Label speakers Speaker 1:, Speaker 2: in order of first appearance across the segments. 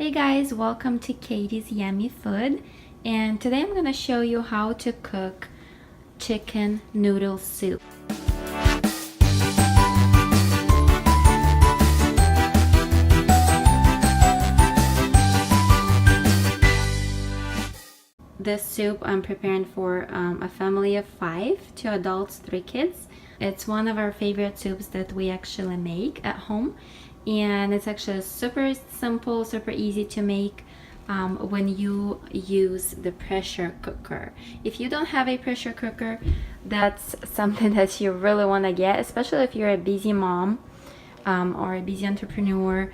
Speaker 1: Hey guys, welcome to Katie's Yummy Food, and today I'm going to show you how to cook chicken noodle soup. This soup I'm preparing for a family of 5, 2 adults, 3 kids. It's one of our favorite soups that we actually make at home, and it's actually super simple, super easy to make when you use the pressure cooker. If you don't have a pressure cooker, that's something that you really want to get, especially if you're a busy mom or a busy entrepreneur.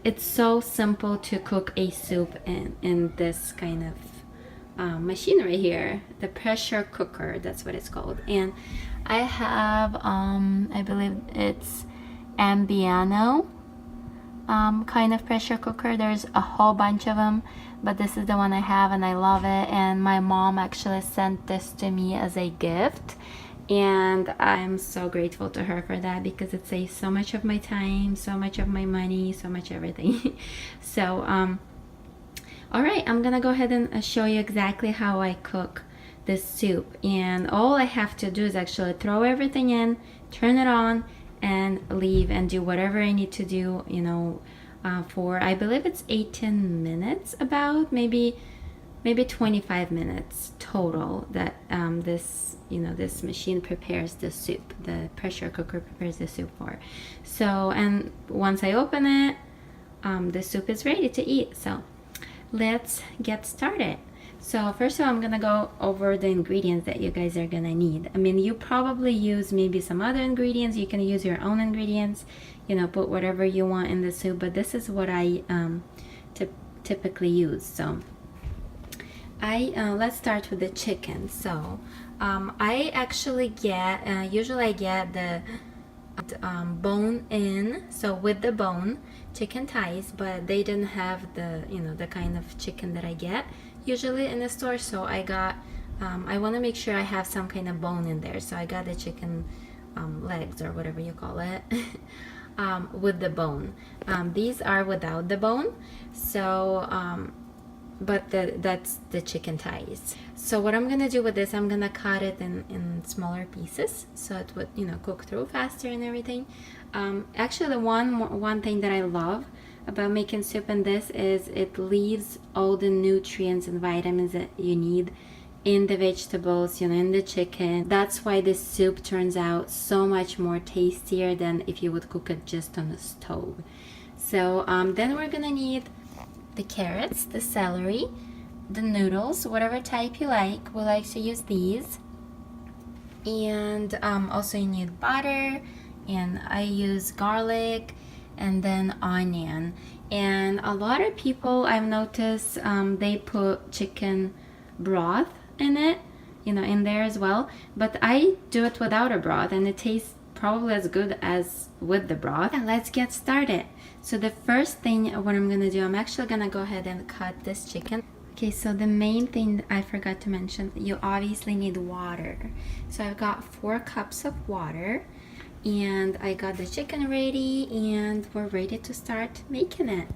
Speaker 1: It's so simple to cook a soup in this kind of machine right here, the pressure cooker, that's what it's called. And I have I believe it's Ambiano kind of pressure cooker. There's a whole bunch of them, but this is the one I have and I love it. And my mom actually sent this to me as a gift, and I'm so grateful to her for that because it saves so much of my time, so much of my money, so much everything. So alright, I'm gonna go ahead and show you exactly how I cook this soup. And all I have to do is actually throw everything in, turn it on, and leave and do whatever I need to do, you know, for I believe it's 18 minutes, about maybe 25 minutes total that this machine prepares the soup, the pressure cooker prepares the soup for. So, and once I open it, the soup is ready to eat. So let's get started. So first of all, I'm gonna go over the ingredients that you guys are gonna need. I mean, you probably use maybe some other ingredients. You can use your own ingredients, you know, put whatever you want in the soup, but this is what I typically use. So let's start with the chicken. So I actually get usually I get the bone in, so with the bone chicken thighs, but they didn't have the, you know, the kind of chicken that I get usually in the store. So I got I want to make sure I have some kind of bone in there, so I got the chicken legs or whatever you call it with the bone. These are without the bone, so but that's the chicken thighs. So what I'm gonna do with this, I'm gonna cut it in smaller pieces so it would, you know, cook through faster and everything. Actually, the one thing that I love about making soup in this is it leaves all the nutrients and vitamins that you need in the vegetables, you know, in the chicken. That's why this soup turns out so much more tastier than if you would cook it just on the stove. So then we're gonna need the carrots, the celery, the noodles, whatever type you like. We like to use these. And also you need butter, and I use garlic, and then onion. And a lot of people, I've noticed, they put chicken broth in it, you know, in there as well. But I do it without a broth, and it tastes probably as good as with the broth. And let's get started. So the first thing what I'm gonna do, I'm actually gonna go ahead and cut this chicken. Okay, so the main thing I forgot to mention, you obviously need water. So I've got 4 cups of water, and I got the chicken ready, and we're ready to start making it.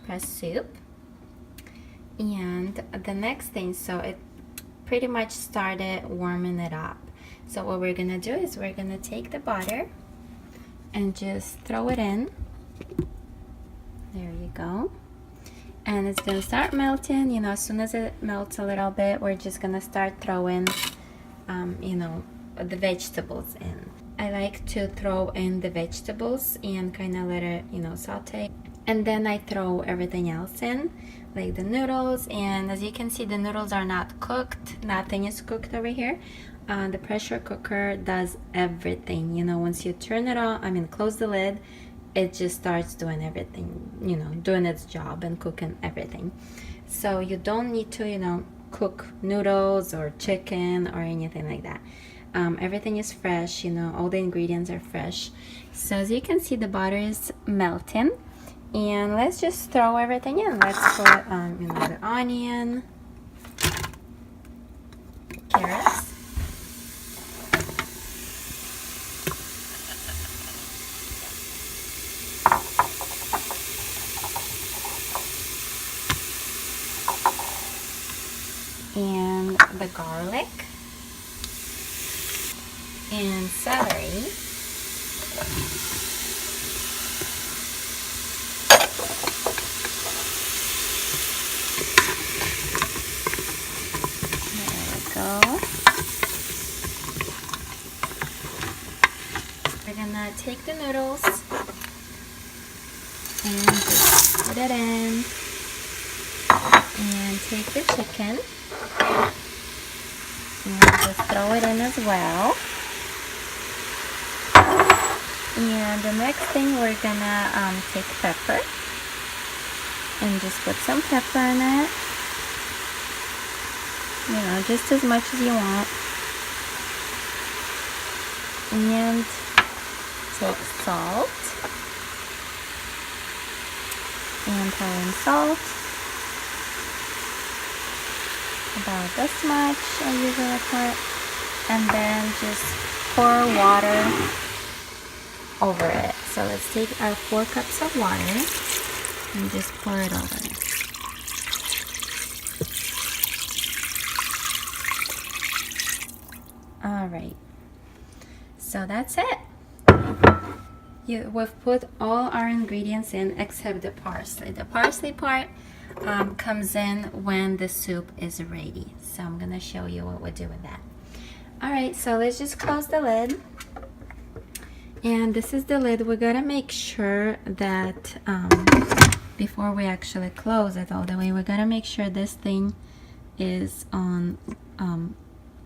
Speaker 1: Press soup. And the next thing, so it pretty much started warming it up. So what we're gonna do is we're gonna take the butter and just throw it in. There you go. And it's gonna start melting, you know. As soon as it melts a little bit, we're just gonna start throwing you know, the vegetables in. I like to throw in the vegetables and kind of let it, you know, saute, and then I throw everything else in, like the noodles. And as you can see, the noodles are not cooked, nothing is cooked over here. The pressure cooker does everything, you know. Once you turn it on, I mean close the lid, it just starts doing everything, you know, doing its job and cooking everything. So you don't need to, you know, cook noodles or chicken or anything like that. Everything is fresh, you know, all the ingredients are fresh. So as you can see, the butter is melting, and let's just throw everything in. Let's put you know, the onion, carrots, and the garlic and celery. There we go. We're gonna take the noodles and just put it in, and take the chicken and just throw it in as well. And the next thing, we're gonna take pepper and just put some pepper in it, you know, just as much as you want. And take salt and throw in salt, about this much I usually put, and then just pour water over it. So let's take our 4 cups of water and just pour it over it. Alright, so that's it. We've put all our ingredients in except the parsley. The parsley part comes in when the soup is ready. So I'm gonna show you what we do with that. Alright, so let's just close the lid. And this is the lid. We're gonna make sure that before we actually close it all the way, we're gonna make sure this thing is on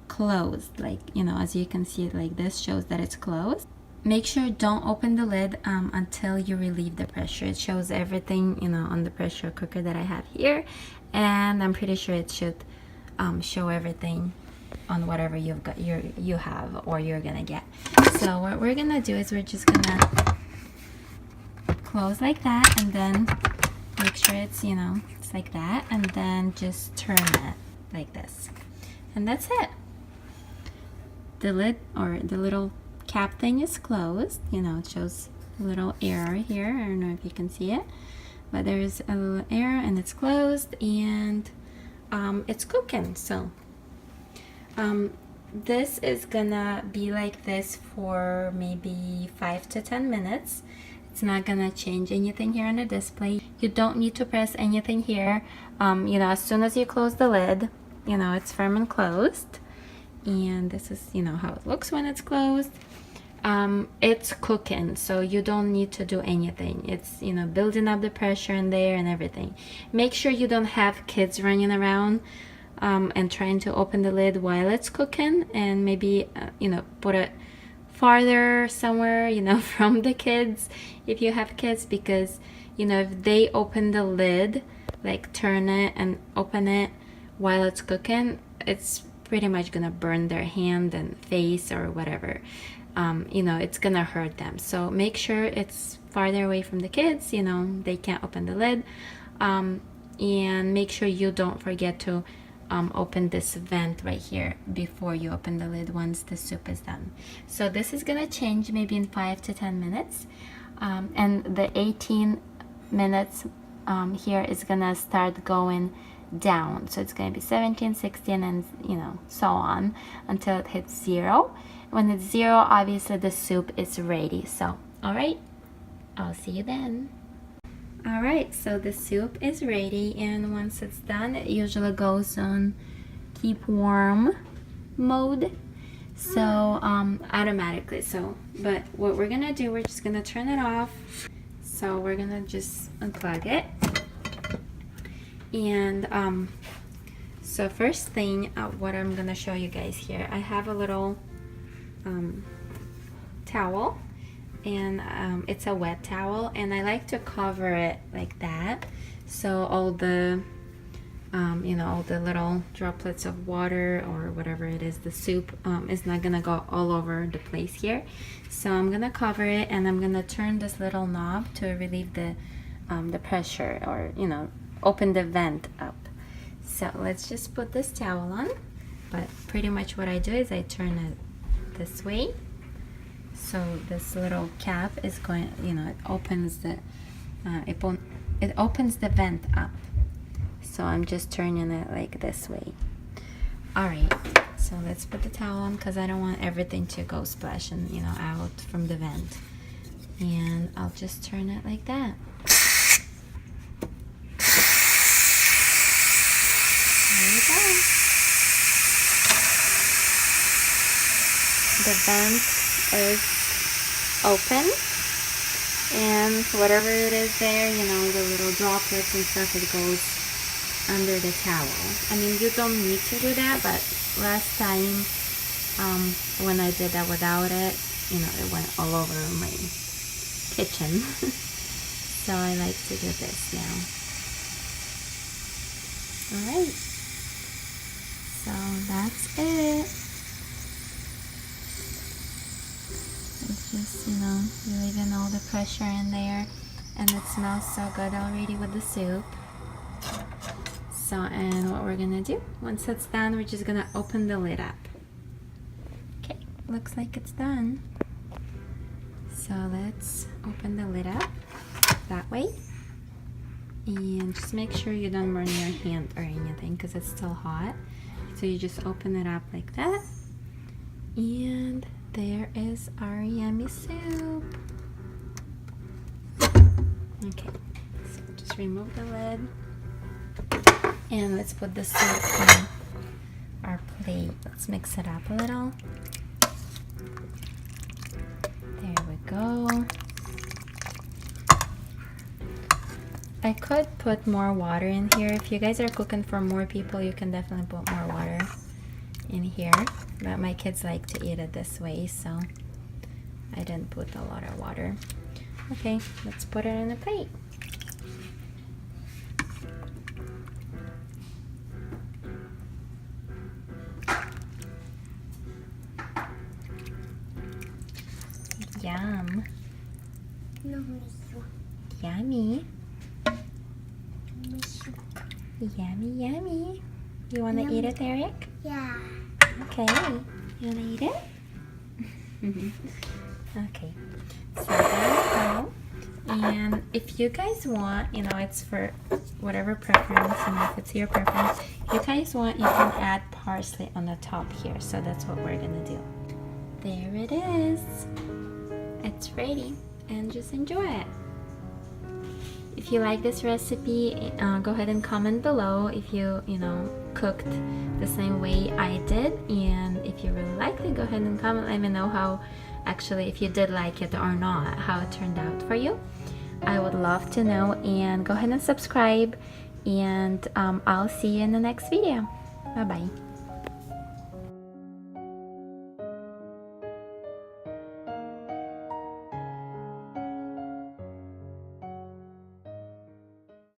Speaker 1: closed. Like, you know, as you can see, like this shows that it's closed. Make sure don't open the lid until you relieve the pressure. It shows everything, you know, on the pressure cooker that I have here, and I'm pretty sure it should show everything on whatever you've got, you have or you're gonna get. So what we're gonna do is we're just gonna close like that, and then make sure it's, you know, it's like that, and then just turn it like this, and that's it. The lid, or the little cap thing, is closed. You know, it shows a little arrow here. I don't know if you can see it, but there's a little arrow, and it's closed, and it's cooking. So this is gonna be like this for maybe 5 to 10 minutes. It's not gonna change anything here on the display. You don't need to press anything here. You know, as soon as you close the lid, you know, it's firm and closed. And this is, you know, how it looks when it's closed. It's cooking, so you don't need to do anything. It's, you know, building up the pressure in there and everything. Make sure you don't have kids running around and trying to open the lid while it's cooking, and maybe you know, put it farther somewhere, you know, from the kids if you have kids, because, you know, if they open the lid, like turn it and open it while it's cooking, it's pretty much gonna burn their hand and face or whatever. You know, it's gonna hurt them. So make sure it's farther away from the kids, you know, they can't open the lid. And make sure you don't forget to open this vent right here before you open the lid once the soup is done. So this is gonna change maybe in 5 to 10 minutes. And the 18 minutes here is gonna start going down. So it's gonna be 17, 16, and, you know, so on until it hits 0. When it's 0, obviously the soup is ready. So, all right, I'll see you then. All right, so the soup is ready, and once it's done, it usually goes on keep warm mode, so automatically. So, but what we're gonna do, we're just gonna turn it off. So we're gonna just unplug it. And so first thing, what I'm gonna show you guys here, I have a little towel, and it's a wet towel, and I like to cover it like that, so all the you know, all the little droplets of water or whatever it is, the soup, is not gonna go all over the place here. So I'm gonna cover it, and I'm gonna turn this little knob to relieve the pressure, or, you know, open the vent up. So let's just put this towel on, but pretty much what I do is I turn it this way, so this little cap is going, you know, it opens the it opens the vent up. So I'm just turning it like this way. Alright, so let's put the towel on because I don't want everything to go splash and, you know, out from the vent. And I'll just turn it like that. There you go. The vent is open, and whatever it is there, you know, the little droplets and stuff, it goes under the towel. I mean, you don't need to do that, but last time when I did that without it, you know, it went all over my kitchen. So I like to do this now. Alright, so that's it. It's just, you know, you're leaving all the pressure in there, and it smells so good already with the soup. So, and what we're gonna do, once it's done, we're just gonna open the lid up. Okay, looks like it's done. So let's open the lid up that way. And just make sure you don't burn your hand or anything because it's still hot. So you just open it up like that. And there is our yummy soup. Okay, so just remove the lid. And let's put the soup on our plate. Let's mix it up a little. There we go. I could put more water in here. If you guys are cooking for more people, you can definitely put more water in here. But my kids like to eat it this way, so I didn't put a lot of water. Okay, let's put it in a plate. Yum. Yummy. Yummy, yummy. You want to eat it, Eric?
Speaker 2: Yeah.
Speaker 1: Okay. You want to eat it? Okay. So there we go. And if you guys want, you know, it's for whatever preference, and if it's your preference, if you guys want, you can add parsley on the top here. So that's what we're going to do. There it is. It's ready, and just enjoy it. If you like this recipe, go ahead and comment below if you know, cooked the same way I did. And if you really liked it, go ahead and comment. Let me know how, actually, if you did like it or not, how it turned out for you. I would love to know. And go ahead and subscribe. And I'll see you in the next video. Bye-bye.